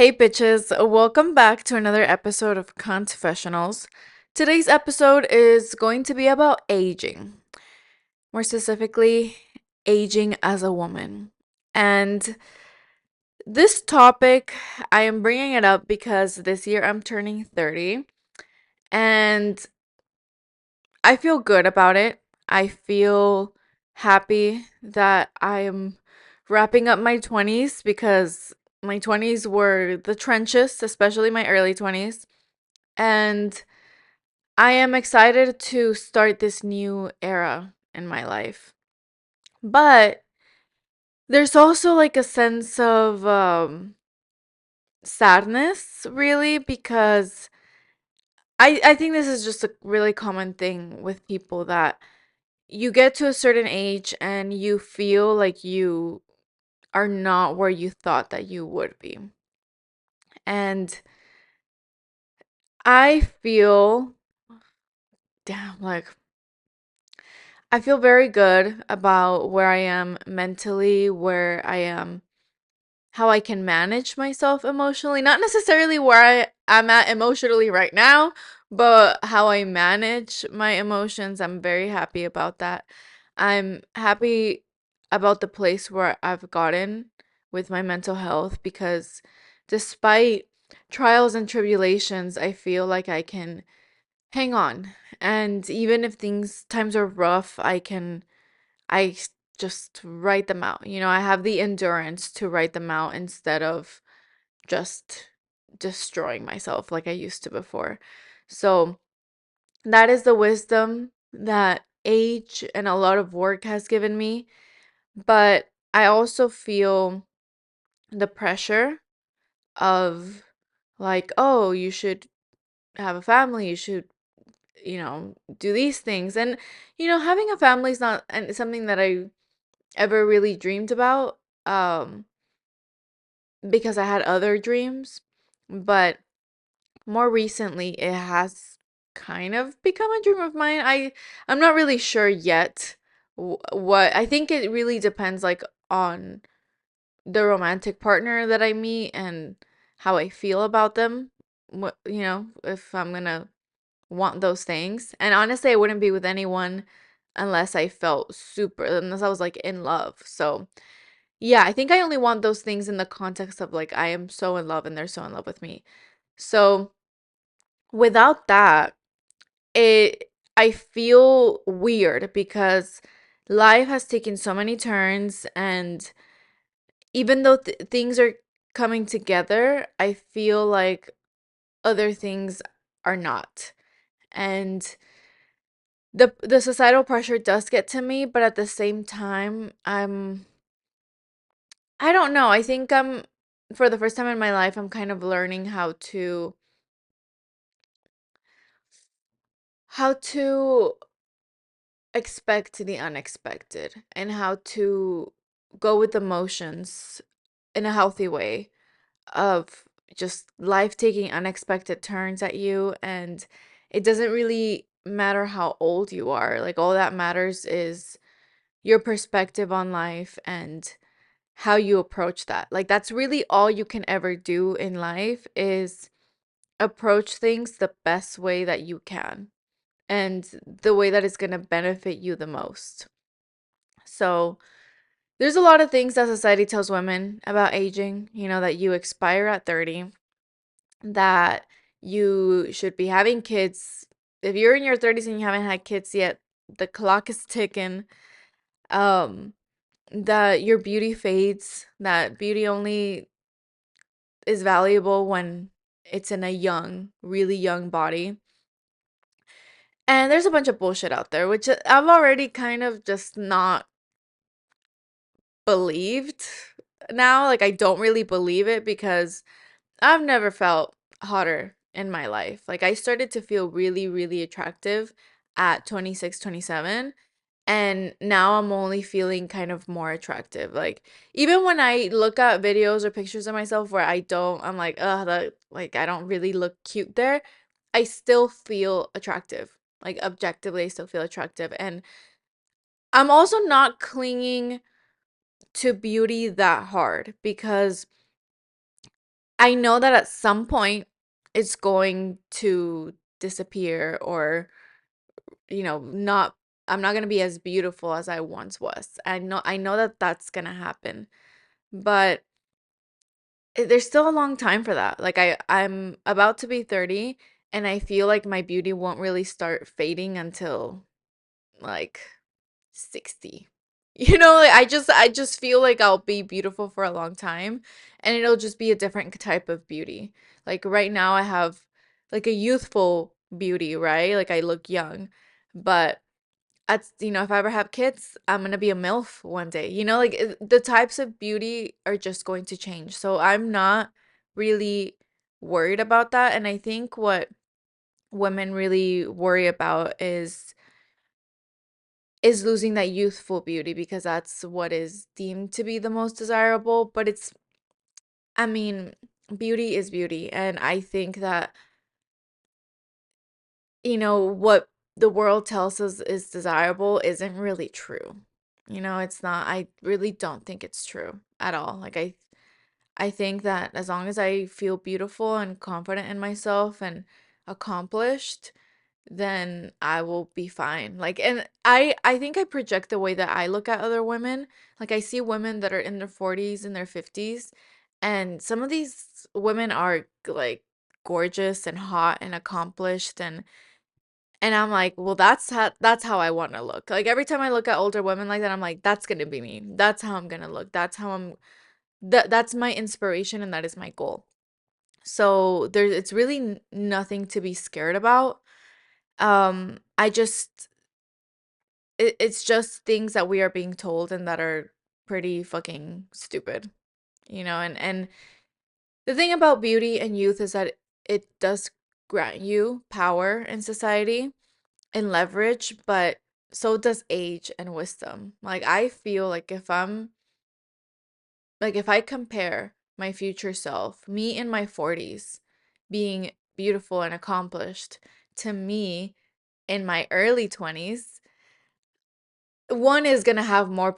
Hey bitches, welcome back to another episode of Confessionals. Today's episode is going to be about aging, more specifically, aging as a woman. And this topic, I am bringing it up because this year I'm turning 30 and I feel good about it. I feel happy that I am wrapping up my 20s because my 20s were the trenches, especially my early 20s. And I am excited to start this new era in my life. But there's also like a sense of sadness, really, because I think this is just a really common thing with people that you get to a certain age and you feel like you are not where you thought that you would be. And I feel, damn, like I feel very good about where I am mentally, where I am, how I can manage myself emotionally. Not necessarily where I'm at emotionally right now, but how I manage my emotions. I'm very happy about that. I'm happy about the place where I've gotten with my mental health because despite trials and tribulations, I feel like I can hang on. And even if times are rough, just write them out. I have the endurance to write them out instead of just destroying myself like I used to before. So that is the wisdom that age and a lot of work has given me. But I also feel the pressure of like, oh, you should have a family, you should do these things. And, having a family is not something that I ever really dreamed about because I had other dreams. But more recently, it has kind of become a dream of mine. I'm not really sure yet what I think it really depends like on the romantic partner that I meet and how I feel about them. If I'm gonna want those things. And honestly, I wouldn't be with anyone unless I was like in love. So, yeah, I think I only want those things in the context of like I am so in love and they're so in love with me. So, without that, it I feel weird because life has taken so many turns, and even though things are coming together, I feel like other things are not. And the societal pressure does get to me, but at the same time, I don't know. I think for the first time in my life, I'm kind of learning how to expect the unexpected and how to go with emotions in a healthy way of just life taking unexpected turns at you. And it doesn't really matter how old you are. Like, all that matters is your perspective on life and how you approach that. Like, that's really all you can ever do in life is approach things the best way that you can and the way that is going to benefit you the most. So, there's a lot of things that society tells women about aging, that you expire at 30, that you should be having kids. If you're in your 30s and you haven't had kids yet, the clock is ticking. Um, that your beauty fades, that beauty only is valuable when it's in a young, really young body. And there's a bunch of bullshit out there, which I've already kind of just not believed now. Like, I don't really believe it because I've never felt hotter in my life. Like, I started to feel really, really attractive at 26, 27. And now I'm only feeling kind of more attractive. Like, even when I look at videos or pictures of myself where I'm like, like, I don't really look cute there, I still feel attractive. Like, objectively, I still feel attractive. And I'm also not clinging to beauty that hard because I know that at some point it's going to disappear, or not, I'm not going to be as beautiful as I once was. I know that that's going to happen. But there's still a long time for that. Like I'm about to be 30, and I feel like my beauty won't really start fading until like 60. Like I just feel like I'll be beautiful for a long time, and it'll just be a different type of beauty. Like right now I have like a youthful beauty, right? Like I look young, but if I ever have kids, I'm gonna be a MILF one day. Like the types of beauty are just going to change. So I'm not really worried about that. And I think what women really worry about is losing that youthful beauty, because that's what is deemed to be the most desirable. But I mean, beauty is beauty. And I think that, what the world tells us is desirable isn't really true. It's not. I really don't think it's true at all. Like I think that as long as I feel beautiful and confident in myself and accomplished, then I will be fine. Like, and I think I project the way that I look at other women. Like I see women that are in their 40s and their 50s, and some of these women are like gorgeous and hot and accomplished, and I'm like, well, that's how I want to look. Like every time I look at older women like that, I'm like, that's gonna be me. That's how I'm gonna look. That's my inspiration, and that is my goal. So it's really nothing to be scared about. I just it's just things that we are being told and that are pretty fucking stupid, and the thing about beauty and youth is that it does grant you power in society and leverage, but so does age and wisdom. Like I feel like if I compare my future self, me in my 40s, being beautiful and accomplished, to me in my early 20s, one is gonna have more,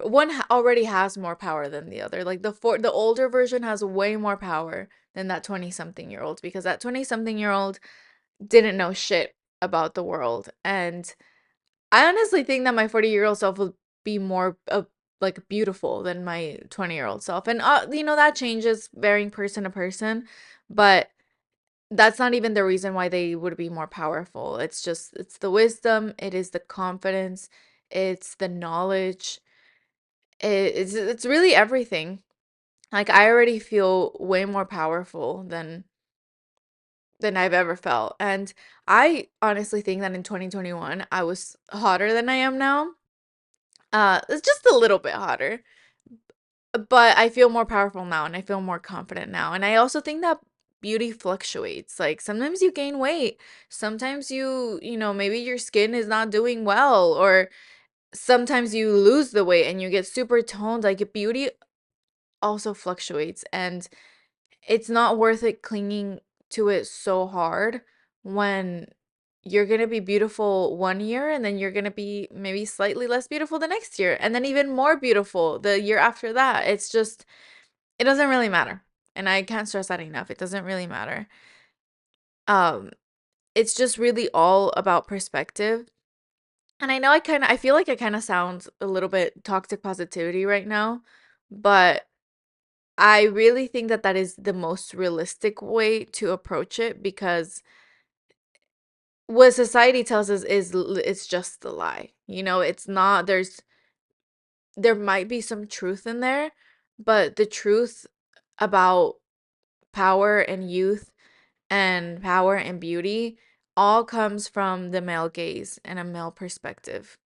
already has more power than the other. Like the older version has way more power than that 20 something year old, because that 20 something year old didn't know shit about the world. And I honestly think that my 40-year-old self will be more like beautiful than my 20-year-old self. And that changes varying person to person, but that's not even the reason why they would be more powerful. It's the wisdom, it is the confidence, it's the knowledge. It's really everything. Like I already feel way more powerful than I've ever felt. And I honestly think that in 2021 I was hotter than I am now. It's just a little bit hotter, but I feel more powerful now, and I feel more confident now. And I also think that beauty fluctuates. Like sometimes you gain weight, sometimes maybe your skin is not doing well, or sometimes you lose the weight and you get super toned. Like beauty also fluctuates, and it's not worth it clinging to it so hard when you're going to be beautiful one year, and then you're going to be maybe slightly less beautiful the next year, and then even more beautiful the year after that. It doesn't really matter. And I can't stress that enough. It doesn't really matter. Um it's just really all about perspective. And I feel like I kind of sound a little bit toxic positivity right now, but I really think that that is the most realistic way to approach it, because what society tells us it's just a lie. It's not. There might be some truth in there, but the truth about power and youth and power and beauty all comes from the male gaze and a male perspective,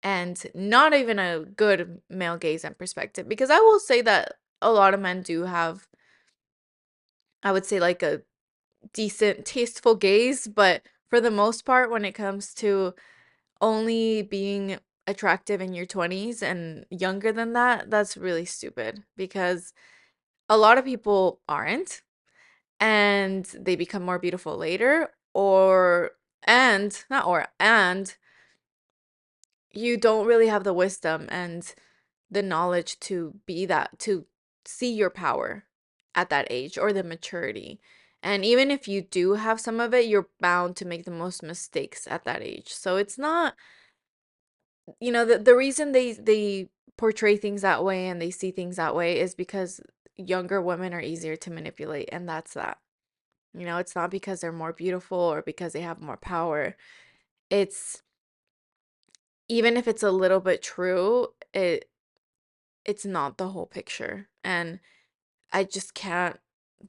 and not even a good male gaze and perspective, because I will say that a lot of men do have, I would say, like a decent tasteful gaze, but for the most part, when it comes to only being attractive in your 20s and younger than that, that's really stupid, because a lot of people aren't, and they become more beautiful later, or and not or and you don't really have the wisdom and the knowledge to be that, to see your power at that age, or the maturity. And even if you do have some of it, you're bound to make the most mistakes at that age. So it's not, the reason they portray things that way and they see things that way is because younger women are easier to manipulate, and that's that. It's not because they're more beautiful or because they have more power. It's even if it's a little bit true, it's not the whole picture. And I just can't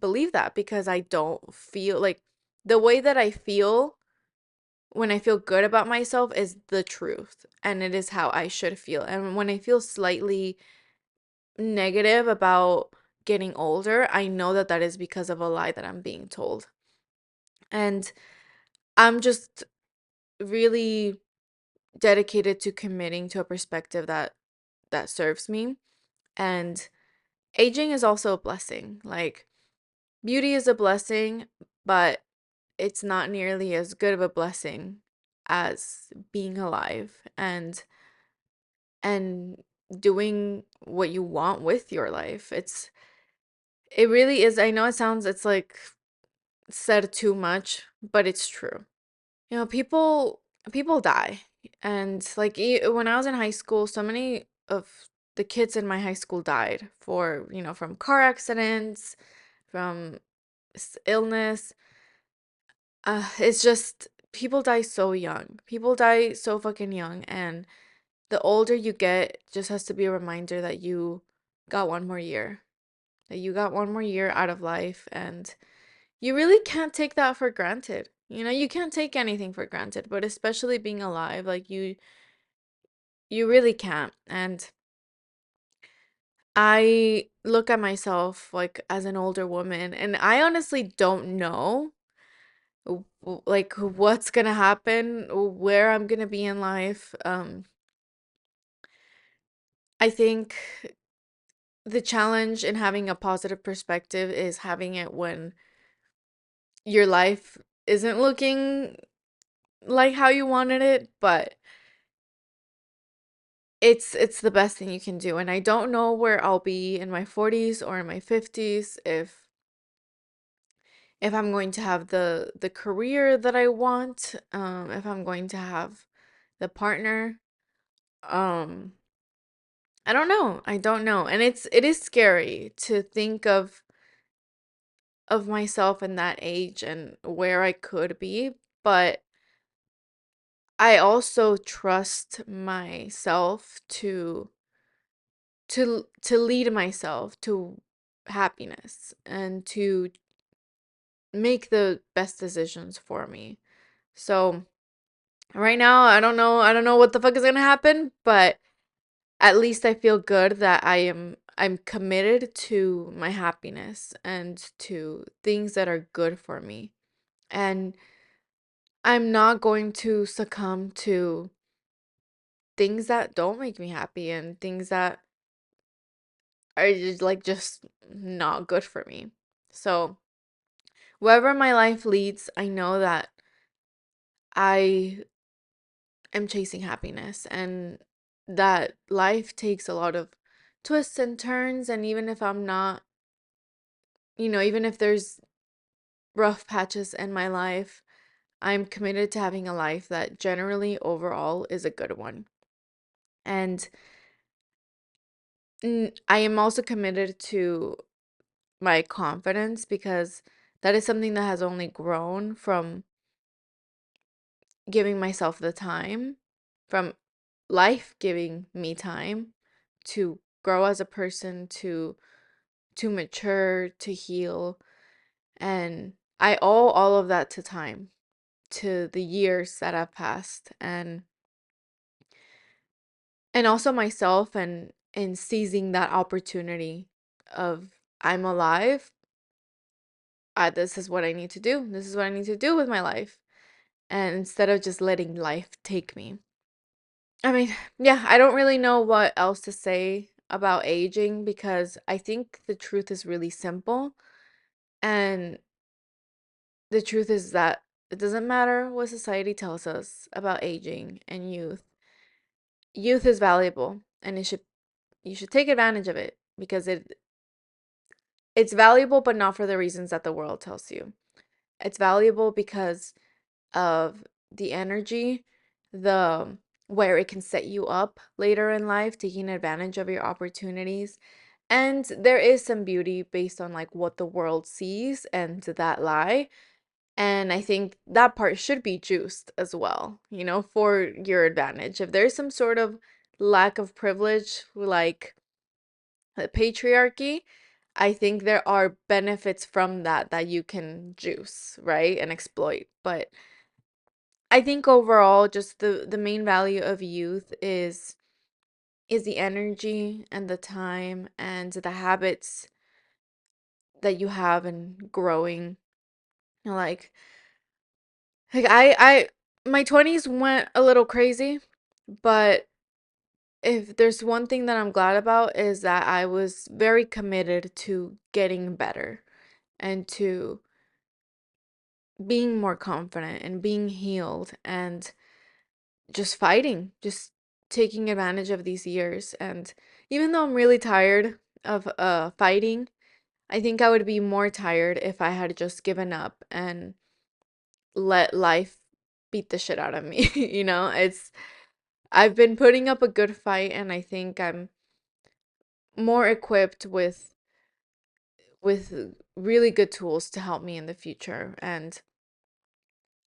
believe that, because I don't feel like the way that I feel when I feel good about myself is the truth, and it is how I should feel. And when I feel slightly negative about getting older, I know that that is because of a lie that I'm being told. And I'm just really dedicated to committing to a perspective that serves me. And aging is also a blessing. Like, beauty is a blessing, but it's not nearly as good of a blessing as being alive and doing what you want with your life. It really is. I know it's like said too much, but it's true. People die. And like when I was in high school, so many of the kids in my high school died from car accidents, from illness. It's just people die so young. People die so fucking young, and the older you get just has to be a reminder that you got one more year. That you got one more year out of life, and you really can't take that for granted. You can't take anything for granted, but especially being alive, like you really can't. And I look at myself like as an older woman, and I honestly don't know like what's gonna happen, where I'm gonna be in life. I think the challenge in having a positive perspective is having it when your life isn't looking like how you wanted it, but it's the best thing you can do. And I don't know where I'll be in my 40s or in my 50s, if I'm going to have the career that I want, if I'm going to have the partner. Um I don't know. I don't know. And it is scary to think of myself in that age and where I could be, but I also trust myself to lead myself to happiness and to make the best decisions for me. So right now, I don't know what the fuck is gonna happen, but at least I feel good that I'm committed to my happiness and to things that are good for me. And I'm not going to succumb to things that don't make me happy and things that are just not good for me. So, wherever my life leads, I know that I am chasing happiness, and that life takes a lot of twists and turns. And even if I'm not, even if there's rough patches in my life, I'm committed to having a life that generally overall is a good one. And I am also committed to my confidence, because that is something that has only grown from giving myself the time, from life giving me time to grow as a person, to mature, to heal. And I owe all of that to time, to the years that have passed, and also myself, and in seizing that opportunity of I'm alive. This is what I need to do. This is what I need to do with my life. And instead of just letting life take me. I mean, yeah, I don't really know what else to say about aging, because I think the truth is really simple. And the truth is that it doesn't matter what society tells us about aging and youth. Youth is valuable, and you should take advantage of it, because it's valuable, but not for the reasons that the world tells you. It's valuable because of the energy, the where it can set you up later in life, taking advantage of your opportunities. And there is some beauty based on like what the world sees and that lie. And I think that part should be juiced as well, for your advantage. If there's some sort of lack of privilege, like the patriarchy, I think there are benefits from that you can juice, right? And exploit. But I think overall, just the main value of youth is the energy and the time and the habits that you have in growing. Like I my 20s went a little crazy, but if there's one thing that I'm glad about is that I was very committed to getting better and to being more confident and being healed and just fighting, just taking advantage of these years. And even though I'm really tired of fighting, I think I would be more tired if I had just given up and let life beat the shit out of me. It's I've been putting up a good fight, and I think I'm more equipped with really good tools to help me in the future. And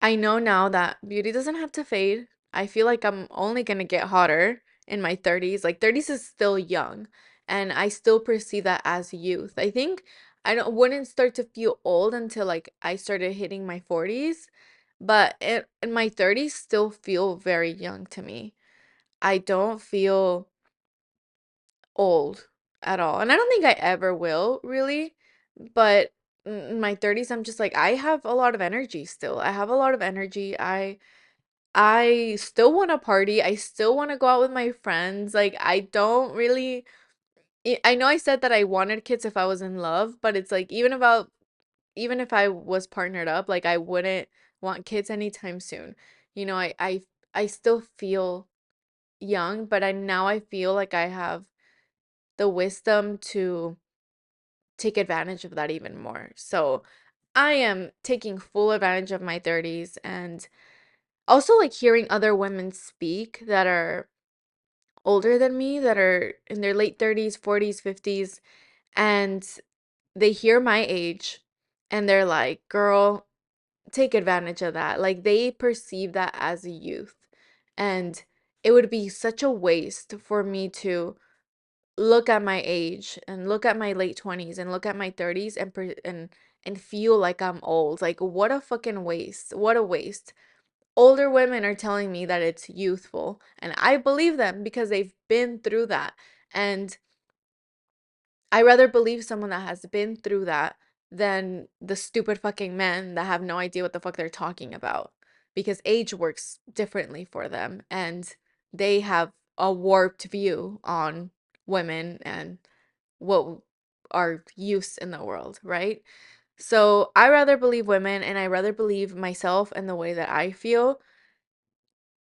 I know now that beauty doesn't have to fade. I feel like I'm only going to get hotter in my 30s. Like 30s is still young, and I still perceive that as youth. I think I don't wouldn't start to feel old until like I started hitting my 40s, but in my 30s still feel very young to me. I don't feel old at all. And I don't think I ever will, really. But in my 30s, I'm just like, I have a lot of energy still. I have a lot of energy. I still want to party. I still want to go out with my friends. Like, I don't really I know I said that I wanted kids if I was in love, but it's like even if I was partnered up, like I wouldn't want kids anytime soon. I still feel young, but I feel like I have the wisdom to take advantage of that even more. So I am taking full advantage of my 30s, and also like hearing other women speak that are older than me, that are in their late 30s, 40s, 50s, and they hear my age and they're like, girl, take advantage of that. Like they perceive that as a youth. And it would be such a waste for me to look at my age and look at my late 20s and look at my 30s and feel like I'm old. Like what a fucking waste. What a waste. Older women are telling me that it's youthful, and I believe them because they've been through that. And I rather believe someone that has been through that than the stupid fucking men that have no idea what the fuck they're talking about, because age works differently for them and they have a warped view on women and what are use in the world, right? So I rather believe women, and I rather believe myself and the way that I feel.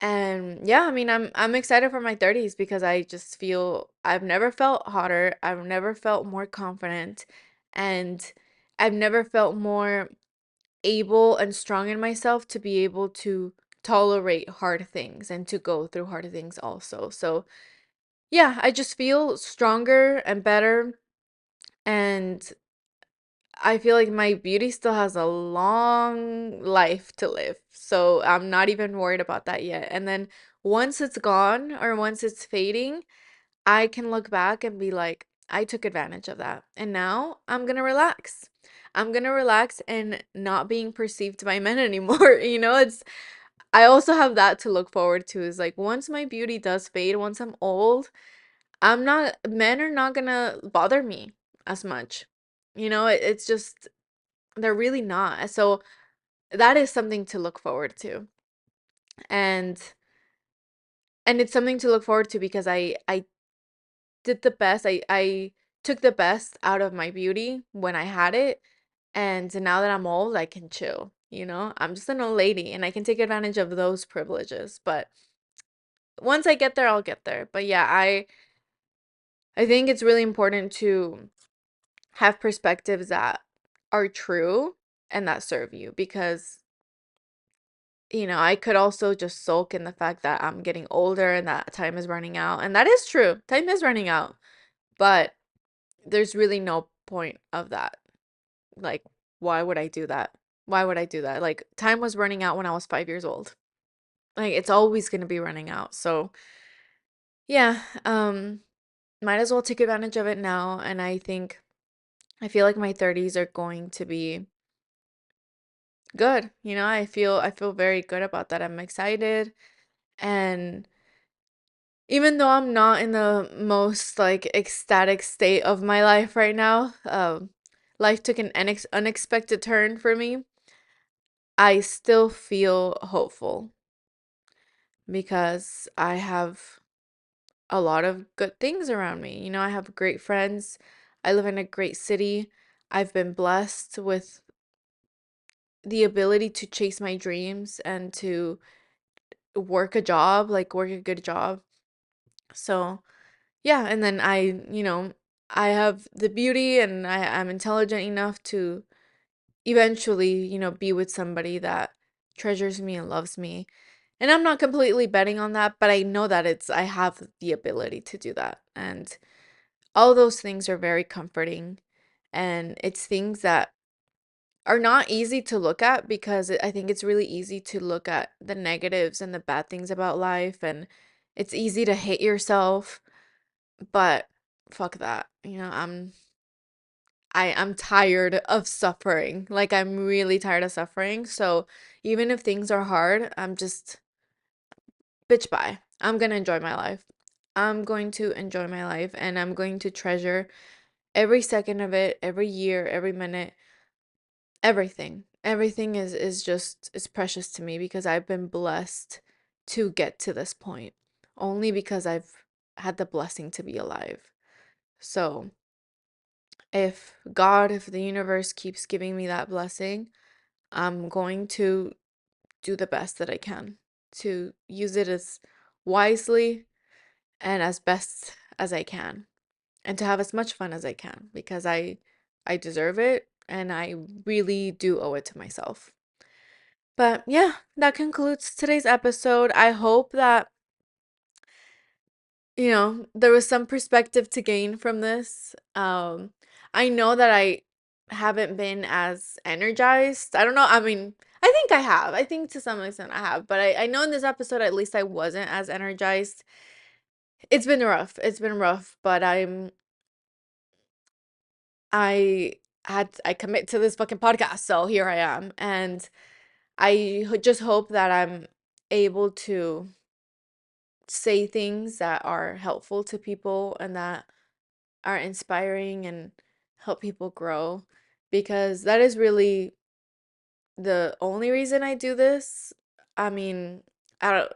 And yeah, I mean, I'm excited for my 30s because I just feel I've never felt hotter, I've never felt more confident, and I've never felt more able and strong in myself to be able to tolerate hard things and to go through hard things also. So, yeah, I just feel stronger and better, and I feel like my beauty still has a long life to live. So I'm not even worried about that yet. And then once it's gone or once it's fading, I can look back and be like, I took advantage of that. And now I'm going to relax. I'm going to relax and not being perceived by men anymore. I also have that to look forward to, is like once my beauty does fade, once I'm old, men are not going to bother me as much. It's just they're really not. So that is something to look forward to. And it's something to look forward to because I did the best. I took the best out of my beauty when I had it. And now that I'm old, I can chill, I'm just an old lady and I can take advantage of those privileges. But once I get there, I'll get there. But yeah, I think it's really important to have perspectives that are true and that serve you, because I could also just sulk in the fact that I'm getting older and that time is running out. And that is true. Time is running out. But there's really no point of that. Like, why would I do that? Why would I do that? Like, time was running out when I was 5 years old. Like, it's always going to be running out. So, yeah, might as well take advantage of it now. And I feel like my 30s are going to be good. I feel very good about that. I'm excited. And even though I'm not in the most like ecstatic state of my life right now, life took an unexpected turn for me. I still feel hopeful because I have a lot of good things around me. I have great friends. I live in a great city. I've been blessed with the ability to chase my dreams and to work a good job. So, yeah, and then I have the beauty and I'm intelligent enough to eventually, be with somebody that treasures me and loves me. And I'm not completely betting on that, but I know that I have the ability to do that. And all those things are very comforting. And it's things that are not easy to look at because I think it's really easy to look at the negatives and the bad things about life. And it's easy to hate yourself, but fuck that. I'm tired of suffering. Like, I'm really tired of suffering. So even if things are hard, I'm just bitch bye. I'm gonna enjoy my life. I'm going to enjoy my life and I'm going to treasure every second of it, every year, every minute, everything. Everything is precious to me because I've been blessed to get to this point. Only because I've had the blessing to be alive. So, if the universe keeps giving me that blessing, I'm going to do the best that I can to use it as wisely and as best as I can, and to have as much fun as I can because I deserve it and I really do owe it to myself. But yeah, that concludes today's episode. I hope that there was some perspective to gain from this. I know that I haven't been as energized. I don't know. I mean, I think I have. I think to some extent I have. But I know in this episode, at least I wasn't as energized. It's been rough. It's been rough. But I commit to this fucking podcast. So here I am. And just hope that I'm able to say things that are helpful to people and that are inspiring and help people grow, because that is really the only reason I do this. I mean, I don't,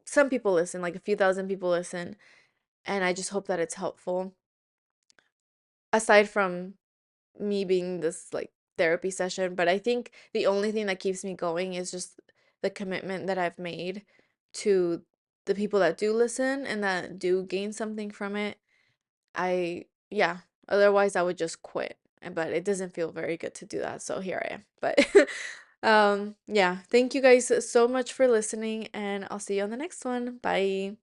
some people listen, like a few thousand people listen, and I just hope that it's helpful. Aside from me being this like therapy session, but I think the only thing that keeps me going is just the commitment that I've made to the people that do listen and that do gain something from it. Yeah, otherwise I would just quit. But it doesn't feel very good to do that. So here I am. But yeah, thank you guys so much for listening and I'll see you on the next one. Bye.